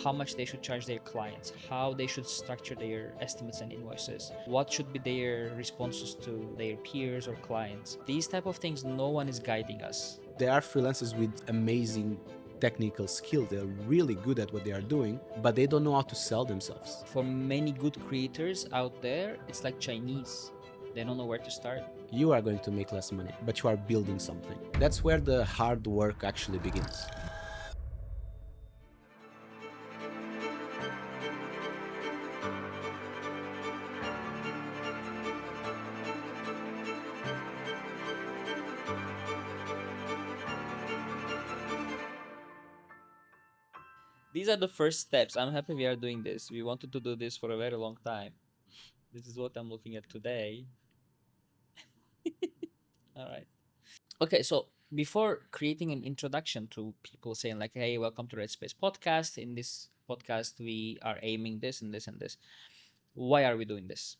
how much they should charge their clients, how they should structure their estimates and invoices, what should be their responses to their peers or clients. These type of things, no one is guiding us. There are freelancers with amazing technical skill. They're really good at what they are doing, but they don't know how to sell themselves. For many good creators out there, it's like Chinese. They don't know where to start. You are going to make less money, but you are building something. That's where the hard work actually begins. These are the first steps. I'm happy we are doing this. We wanted to do this for a very long time. This is what I'm looking at today. All right. Okay, so before creating an introduction to people saying like, "Hey, welcome to Red Space Podcast. In this podcast, we are aiming this and this and this." Why are we doing this?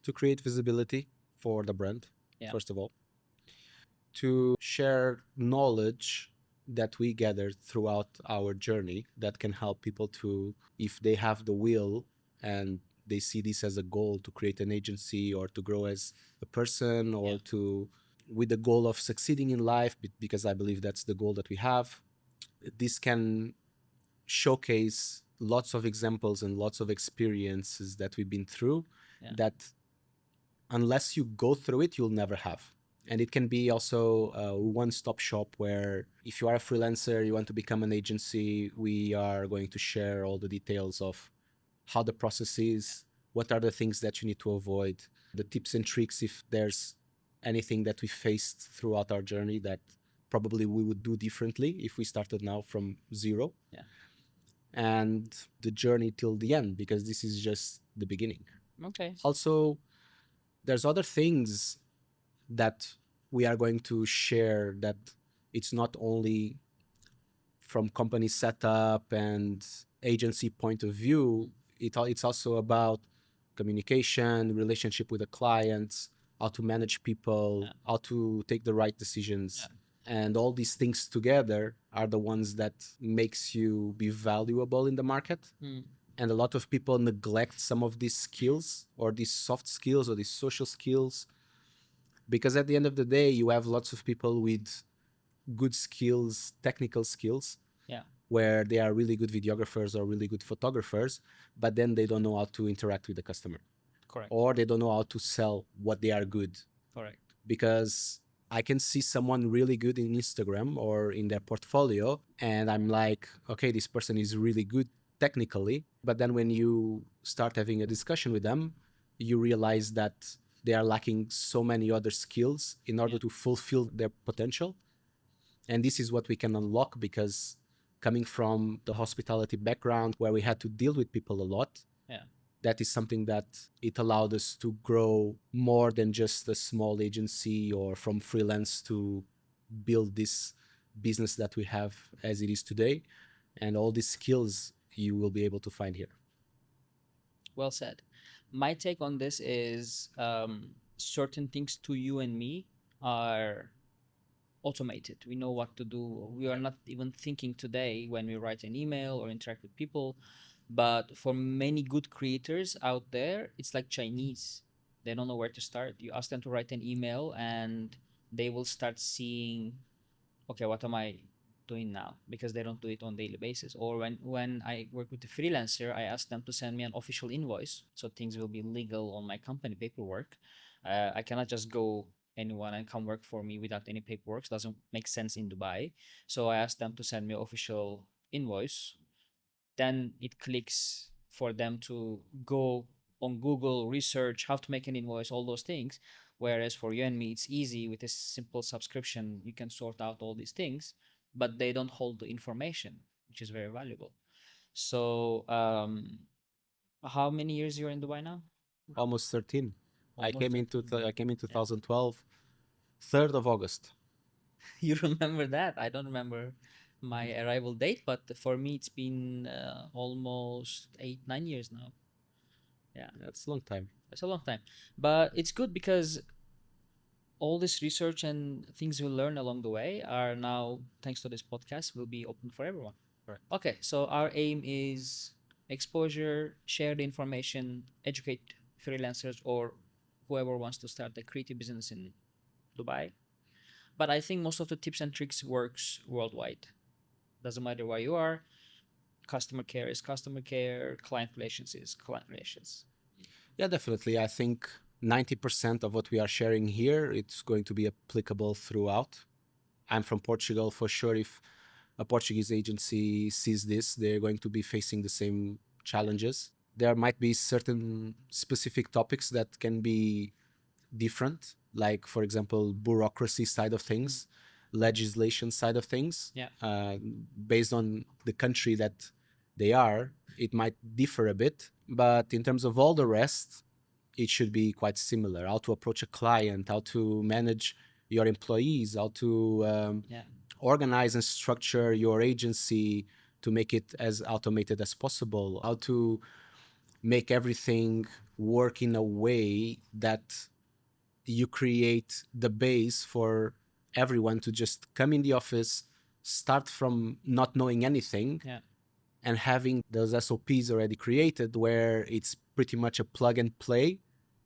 To create visibility for the brand, Yeah. first of all, to share knowledge that we gathered throughout our journey that can help people to, if they have the will and they see this as a goal to create an agency or to grow as a person or Yeah. to, with the goal of succeeding in life, because I believe that's the goal that we have. This can showcase lots of examples and lots of experiences that we've been through. Yeah. That unless you go through it, you'll never have. And it can be also a one-stop shop where if you are a freelancer, you want to become an agency, we are going to share all the details of how the process is, what are the things that you need to avoid, the tips and tricks if there's anything that we faced throughout our journey that probably we would do differently if we started now from zero. Yeah. And the journey till the end, because this is just the beginning. Okay. Also, there's other things that we are going to share that it's not only from company setup and agency point of view, it's also about communication, relationship with the clients, how to manage people, Yeah. how to take the right decisions. Yeah. And all these things together are the ones that makes you be valuable in the market. And a lot of people neglect some of these skills or these soft skills or these social skills, because at the end of the day, you have lots of people with good skills, technical skills, Yeah. where they are really good videographers or really good photographers, but then they don't know how to interact with the customer. Correct. Or they don't know how to sell what they are good. Correct. Because I can see someone really good in Instagram or in their portfolio, and I'm like, okay, this person is really good technically. But then when you start having a discussion with them, you realize that they are lacking so many other skills in order to fulfill their potential. And this is what we can unlock, because coming from the hospitality background where we had to deal with people a lot, that is something that it allowed us to grow more than just a small agency or from freelance to build this business that we have as it is today. And all these skills you will be able to find here. Well said. My take on this is certain things to you and me are automated. We know what to do. We are not even thinking today when we write an email or interact with people. But for many good creators out there, it's like Chinese. They don't know where to start. You ask them to write an email and they will start seeing, okay, what am I doing now? Because they don't do it on daily basis. Or when I work with a freelancer, I ask them to send me an official invoice, so things will be legal on my company paperwork. I cannot just go anyone and come work for me without any paperwork. It doesn't make sense in Dubai. So I ask them to send me official invoice. Then it clicks for them to go on Google, research how to make an invoice, all those things. Whereas for you and me, it's easy with a simple subscription. You can sort out all these things, but they don't hold the information, which is very valuable. So, how many years you're in Dubai now? Almost 13. I Almost came 13. in 2012, 3rd of August. You remember that? I don't remember my arrival date, but for me, it's been almost 8, 9 years now. Yeah, That's a long time. it's a long time, but it's good because all this research and things we learn along the way are now, thanks to this podcast, will be open for everyone. Okay, so our aim is exposure, share the information, educate freelancers or whoever wants to start a creative business in Dubai. But I think most of the tips and tricks works worldwide. Doesn't matter where you are. Customer care is customer care. Client relations is client relations. Yeah, definitely. I think 90% of what we are sharing here, it's going to be applicable throughout. I'm from Portugal. For sure, if a Portuguese agency sees this, they're going to be facing the same challenges. There might be certain specific topics that can be different, like, for example, bureaucracy side of things, legislation side of things. Yeah. Based on the country that they are, it might differ a bit. But in terms of all the rest, it should be quite similar. How to approach a client, how to manage your employees, how to Yeah. organize and structure your agency to make it as automated as possible, how to make everything work in a way that you create the base for everyone to just come in the office, start from not knowing anything, Yeah. and having those SOPs already created where it's pretty much a plug and play,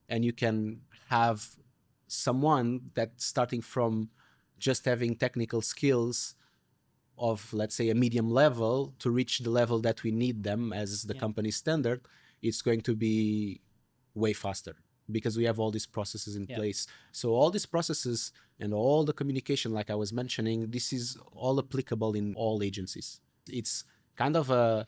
and you can have someone that starting from just having technical skills of, let's say, a medium level to reach the level that we need them as the Yeah. company standard, it's going to be way faster because we have all these processes in Yeah. place. So all these processes and all the communication, like I was mentioning, this is all applicable in all agencies. It's kind of a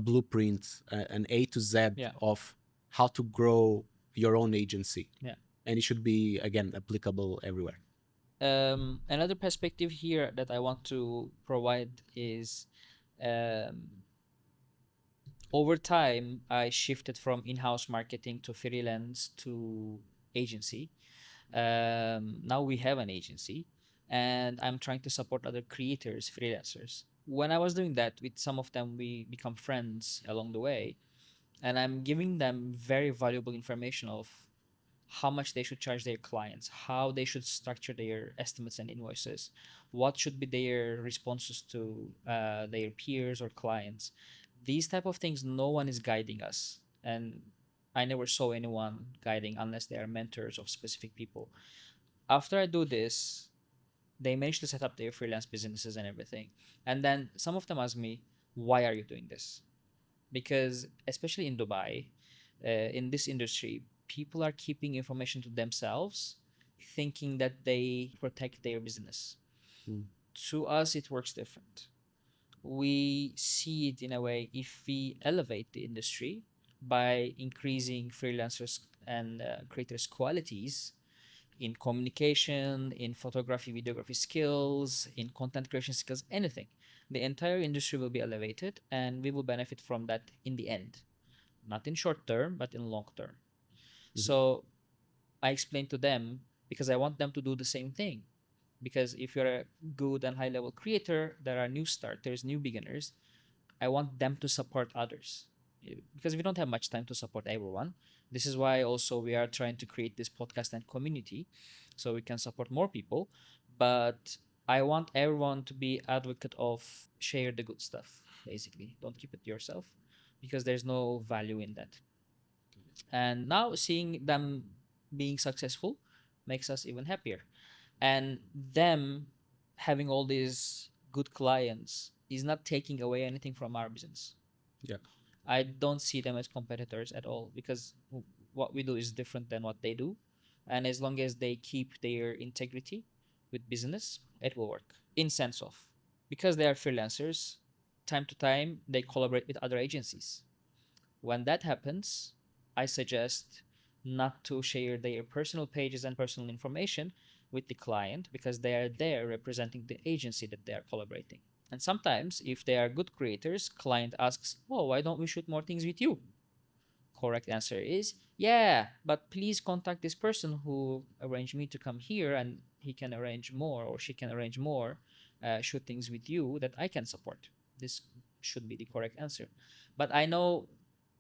blueprint, an A to Z Yeah. of how to grow your own agency. Yeah. And it should be, again, applicable everywhere. Another perspective here that I want to provide is um, over time, I shifted from in-house marketing to freelance to agency. Now we have an agency, and I'm trying to support other creators, freelancers. When I was doing that with some of them, we become friends along the way, and I'm giving them very valuable information of how much they should charge their clients, how they should structure their estimates and invoices, what should be their responses to their peers or clients. These type of things, no one is guiding us, and I never saw anyone guiding unless they are mentors of specific people. After I do this, they manage to set up their freelance businesses and everything, and then some of them ask me, "Why are you doing this?" Because especially in Dubai, in this industry, people are keeping information to themselves, thinking that they protect their business. Mm. To us, it works different. We see it in a way if we elevate the industry by increasing freelancers and creators' qualities in communication, in photography, videography skills, in content creation skills, anything. The entire industry will be elevated and we will benefit from that in the end. Not in short term, but in long term. Mhm. So I explained to them because I want them to do the same thing. Because if you're a good and high level creator, there are new starters, new beginners. I want them to support others because we don't have much time to support everyone. This is why also we are trying to create this podcast and community so we can support more people. But I want everyone to be advocate of share the good stuff, basically. Don't keep it to yourself because there's no value in that. And now seeing them being successful makes us even happier. And them having all these good clients is not taking away anything from our business. Yeah. I don't see them as competitors at all because what we do is different than what they do. And as long as they keep their integrity with business, it will work. In sense of because they are freelancers, time to time they collaborate with other agencies. When that happens, I suggest not to share their personal pages and personal information with the client because they are there representing the agency that they are collaborating. And sometimes, if they are good creators, client asks, "Oh, why don't we shoot more things with you?" Correct answer is, "Yeah, but please contact this person who arranged me to come here, and he can arrange more or she can arrange more shootings with you that I can support." This should be the correct answer. But I know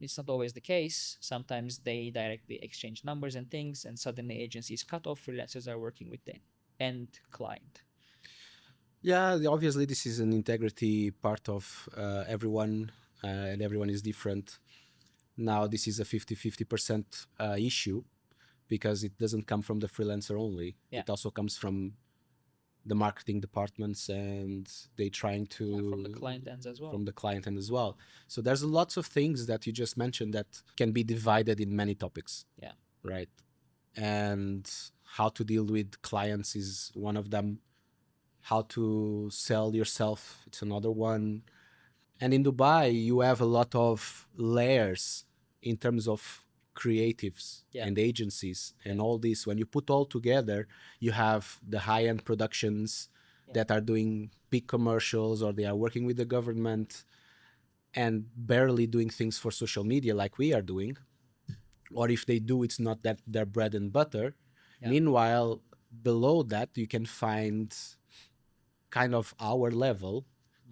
it's not always the case. Sometimes they directly exchange numbers and things, and suddenly agencies cut off. Freelancers are working with the end client. Yeah, obviously this is an integrity part of everyone, and everyone is different. Now this is a 50-50% issue because it doesn't come from the freelancer only. Yeah. It also comes from the marketing departments, and they trying to From the client ends as well. from the client end as well. So there's lots of things that you just mentioned that can be divided in many topics, Yeah. right? And how to deal with clients is one of them. How to sell yourself, it's another one. And in Dubai, you have a lot of layers in terms of creatives Yeah. and agencies and all this. When you put all together, you have the high end productions that are doing big commercials, or they are working with the government and barely doing things for social media like we are doing. Or if they do, it's not that their bread and butter. Yeah. Meanwhile, below that, you can find kind of our level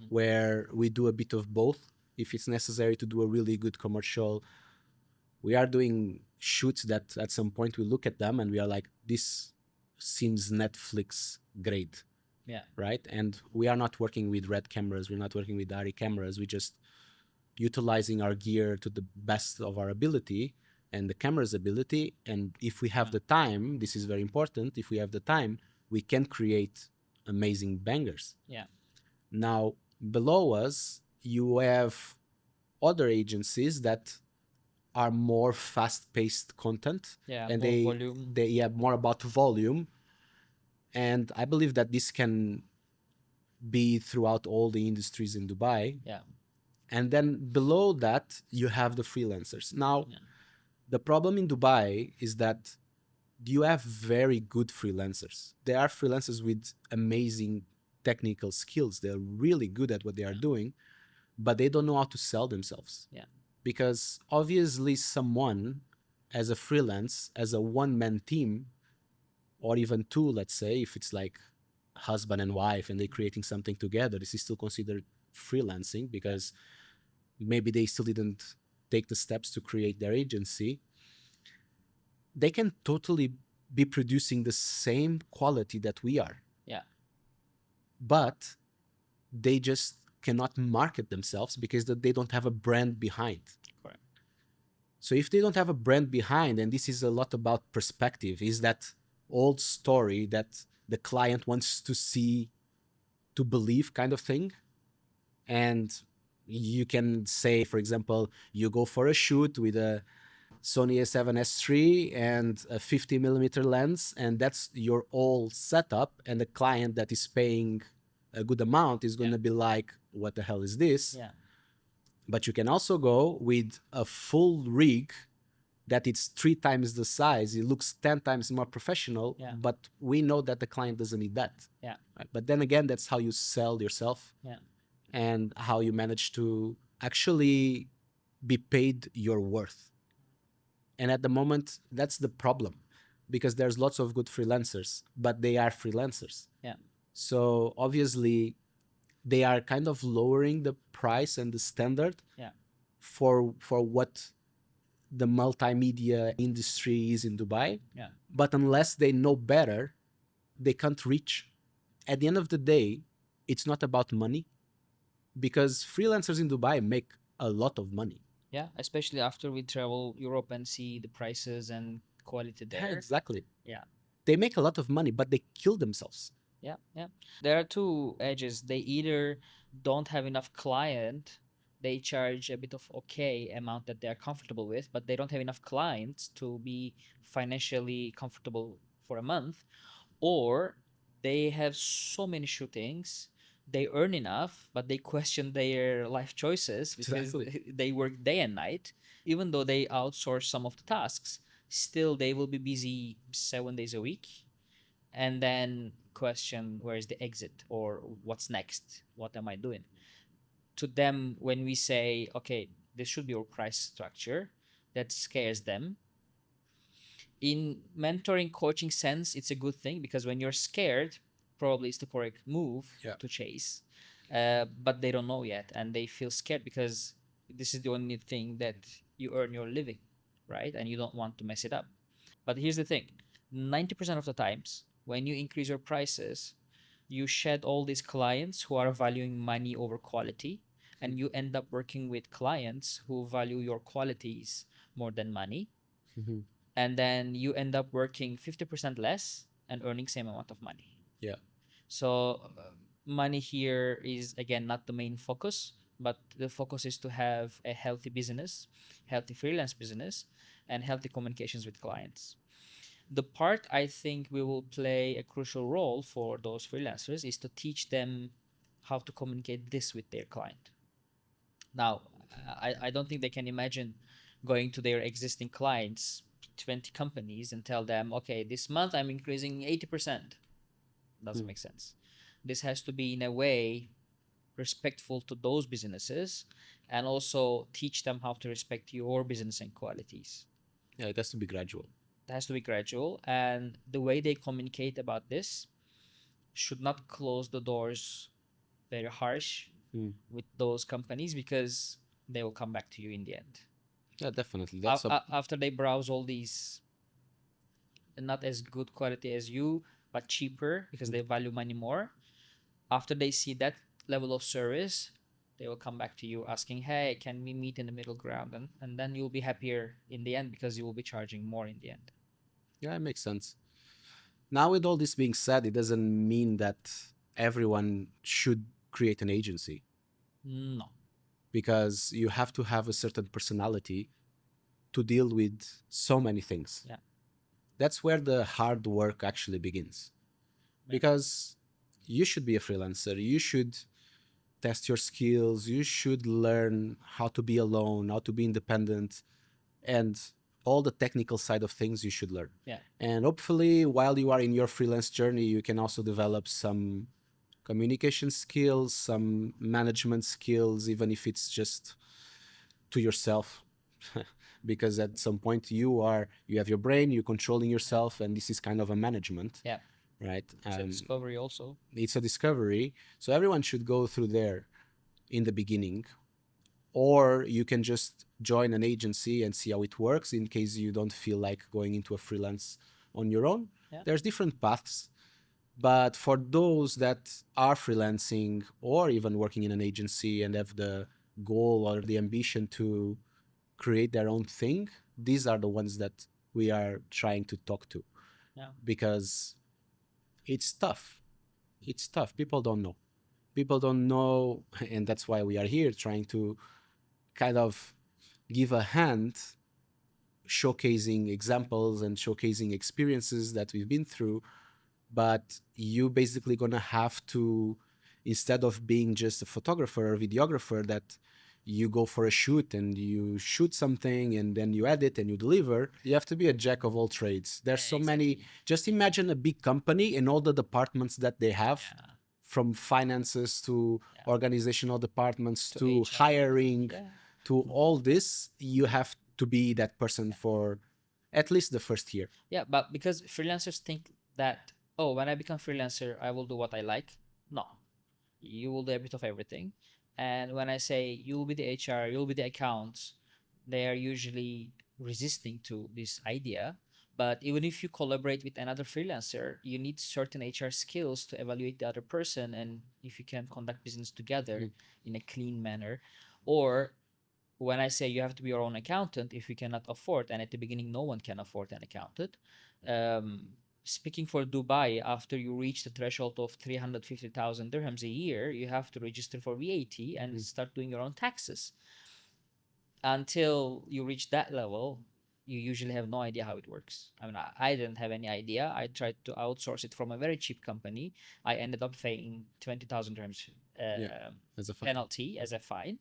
where we do a bit of both. If it's necessary to do a really good commercial, we are doing shoots that at some point we look at them and we are like, this seems Netflix great. Yeah. Right. And we are not working with red cameras. We're not working with ARRI cameras. We just utilizing our gear to the best of our ability and the camera's ability. And if we have the time, this is very important. If we have the time, we can create amazing bangers. Yeah. Now, below us, you have other agencies that are more fast-paced content. Yeah. And More volume. they have more about volume. And I believe that this can be throughout all the industries in Dubai. Yeah. And then below that, you have the freelancers. Now, Yeah. the problem in Dubai is that you have very good freelancers. There are freelancers with amazing technical skills. They're really good at what they are doing, but they don't know how to sell themselves. Yeah. Because obviously, someone as a freelance, as a one man team, or even two, let's say, if it's like husband and wife and they're creating something together, this is still considered freelancing because maybe they still didn't take the steps to create their agency. They can totally be producing the same quality that we are. Yeah. But they just cannot market themselves because they don't have a brand behind. Correct. So if they don't have a brand behind, and this is a lot about perspective, is that old story that the client wants to see to believe kind of thing. And you can say, for example, you go for a shoot with a Sony A7S III and a 50 millimeter lens, and that's your all setup. And the client that is paying a good amount is going to be like, what the hell is this? Yeah. But you can also go with a full rig that it's 3 times the size. It looks 10 times more professional, Yeah. but we know that the client doesn't need that. Yeah. Right? But then again, that's how you sell yourself. Yeah. And how you manage to actually be paid your worth. And at the moment, that's the problem, because there's lots of good freelancers, but they are freelancers. Yeah. So obviously, they are kind of lowering the price and the standard. Yeah. For what the multimedia industry is in Dubai. Yeah. But unless they know better, they can't reach. At the end of the day, it's not about money, because freelancers in Dubai make a lot of money. Yeah. Especially after we travel Europe and see the prices and quality Yeah, there. exactly. Yeah. They make a lot of money, but they kill themselves. Yeah. Yeah. There are two edges. They either don't have enough client, they charge a bit of okay amount that they're comfortable with, but they don't have enough clients to be financially comfortable for a month, or they have so many shootings, they earn enough, but they question their life choices because Exactly. they work day and night. Even though they outsource some of the tasks, still they will be busy 7 days a week, and then question where is the exit or what's next, what am I doing. To them, when we say okay, this should be your price structure, that scares them. In mentoring coaching sense, it's a good thing because when you're scared, probably it's the correct move to chase. But they don't know yet, and they feel scared because this is the only thing that you earn your living, right? And you don't want to mess it up. But here's the thing: 90% of the times when you increase your prices, You shed all these clients who are valuing money over quality, and you end up working with clients who value your qualities more than money, Mhm. and then you end up working 50% less and earning same amount of money. Yeah, So money here is again not the main focus, but the focus is to have a healthy business, healthy freelance business, and healthy communications with clients. The part I think we will play a crucial role for those freelancers is to teach them how to communicate this with their client. Now, I don't think they can imagine going to their existing clients, 20 companies, and tell them, okay, this month I'm increasing 80%. Doesn't mm. make sense. This has to be in a way respectful to those businesses, and also teach them how to respect your business and qualities. Yeah, it has to be gradual. It has to be gradual, and the way they communicate about this should not close the doors very harsh Mm. with those companies, because they will come back to you in the end. Yeah, definitely. That's a After they browse all these not as good quality as you, but cheaper because mm. they value money more, after they see that level of service, they will come back to you asking, hey, can we meet in the middle ground? And then you'll be happier in the end because you will be charging more in the end. Yeah, it makes sense. Now, with all this being said, it doesn't mean that everyone should create an agency No. because you have to have a certain personality to deal with so many things. Yeah. That's where the hard work actually begins. Yeah. Because you should be a freelancer, you should test your skills, you should learn how to be alone, how to be independent, and all the technical side of things you should learn. Yeah. And hopefully, while you are in your freelance journey, you can also develop some communication skills, some management skills, even if it's just to yourself. Because at some point you have your brain, you're controlling Yeah. yourself, and this is kind of a management, Yeah. right? It's a discovery also. It's a discovery, so everyone should go through there in the beginning, or you can just join an agency and see how it works in case you don't feel like going into a freelance on your own. Yeah. There's different paths, but for those that are freelancing or even working in an agency and have the goal or the ambition to create their own thing, these are the ones that we are trying to talk to, Yeah. because it's tough. It's tough. People don't know. People don't know, and that's why we are here trying to kind of give a hand, showcasing examples and showcasing experiences that we've been through. But you basically gonna have to, instead of being just a photographer or videographer that you go for a shoot and you shoot something and then you edit and you deliver, you have to be a jack of all trades. There's so many. Exactly. Just imagine a big company and all the departments that they have, Yeah. from finances to Yeah. organizational departments To to HR. hiring Yeah. to all this. You have to be that person Yeah. for at least the first year. Yeah, but because freelancers think that, oh, when I become freelancer, I will do what I like. No, you will do a bit of everything. And when I say you will be the HR, you'll be the accounts, they are usually resisting to this idea. But even if you collaborate with another freelancer, you need certain HR skills to evaluate the other person, and if you can conduct business together Mm. in a clean manner. Or when I say you have to be your own accountant, if you cannot afford, and at the beginning no one can afford an accountant, um, speaking for Dubai, after you reach the threshold of 350,000 dirhams a year, you have to register for VAT and Mm. start doing your own taxes. Until you reach that level, you usually have no idea how it works. I mean, I didn't have any idea. I tried to outsource it from a very cheap company. I ended up paying 20,000 dirhams Yeah, as a fine. penalty as a fine.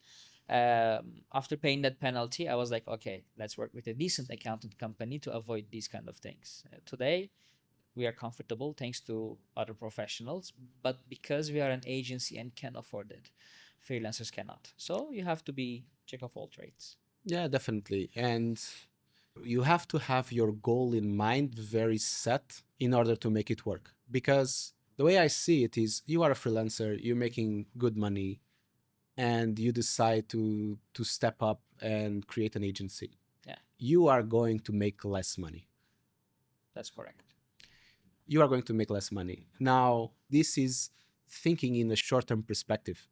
After paying that penalty, I was like, okay, let's work with a decent accountant company to avoid these kind of things. Today, we are comfortable thanks to other professionals, but because we are an agency and can afford it, freelancers cannot. So you have to be jack of all trades. Yeah, definitely. And you have to have your goal in mind very set in order to make it work. Because the way I see it is you are a freelancer, you're making good money, and you decide to step up and create an agency. Yeah, You are going to make less money. that's correct. You are going to make less money. Now, this is thinking in a short-term perspective,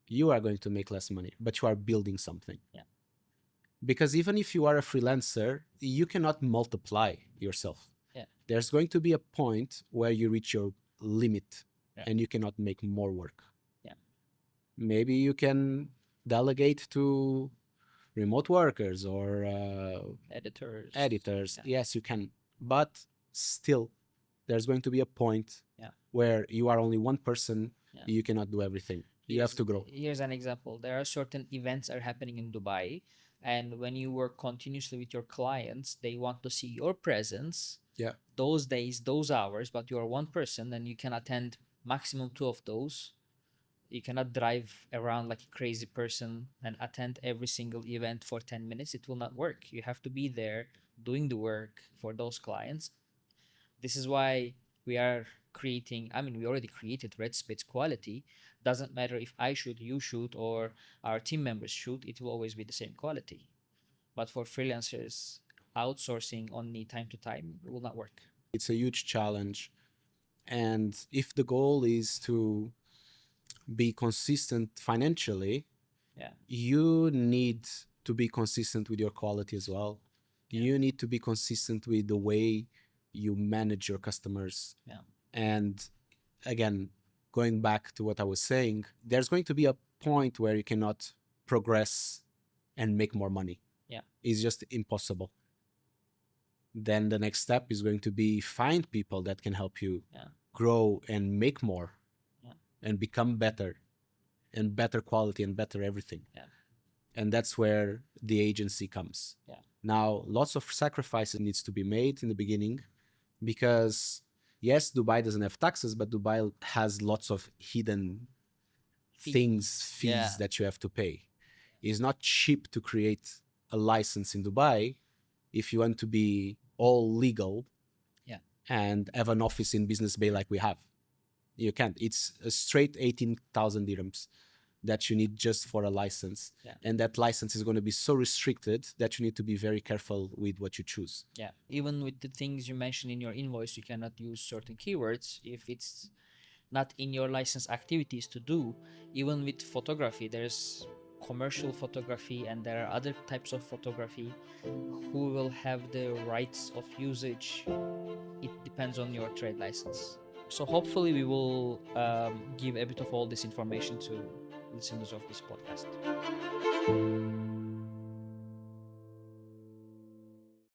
you are going to make less money, but you are building something. Yeah. Because even if you are a freelancer, you cannot multiply yourself. Yeah. There's going to be a point where you reach your limit, Yeah. and you cannot make more work. Yeah. Maybe you can delegate to remote workers or Editors. editors. Yeah. Yes, you can, but still, there's going to be a point Yeah. where you are only one person. Yeah. You cannot do everything. You have to grow. Here's an example. There are certain events are happening in Dubai, and when you work continuously with your clients, they want to see your presence Yeah. those days, those hours, but you are one person and you can attend maximum two of those. You cannot drive around like a crazy person and attend every single event for 10 minutes. It will not work. You have to be there doing the work for those clients. This is why we are creating, I mean, we already created Red Spades quality. Doesn't matter if I shoot, you shoot, or our team members shoot, it will always be the same quality. But for freelancers, outsourcing only time to time will not work. It's a huge challenge. And if the goal is to be consistent financially, Yeah. you need to be consistent with your quality as well. Yeah. You need to be consistent with the way you manage your customers. Yeah. And again, going back to what I was saying, there's going to be a point where you cannot progress and make more money. Yeah. It's just impossible. Then the next step is going to be find people that can help you Yeah. grow and make more. Yeah. And become better and better quality and better everything. Yeah. And that's where the agency comes. Yeah. Now, lots of sacrifices needs to be made in the beginning because yes, Dubai doesn't have taxes, but Dubai has lots of hidden fees Yeah. that you have to pay. It's not cheap to create a license in Dubai if you want to be all legal. Yeah. And have an office in Business Bay like we have. You can't. It's a straight 18,000 dirhams that you need just for a license. Yeah. And that license is going to be so restricted that you need to be very careful with what you choose. Yeah. Even with the things you mentioned in your invoice, you cannot use certain keywords if it's not in your license activities to do. Even with photography, there's commercial photography and there are other types of photography. Who will have the rights of usage? It depends on your trade license. So hopefully we will give a bit of all this information to listeners of this podcast.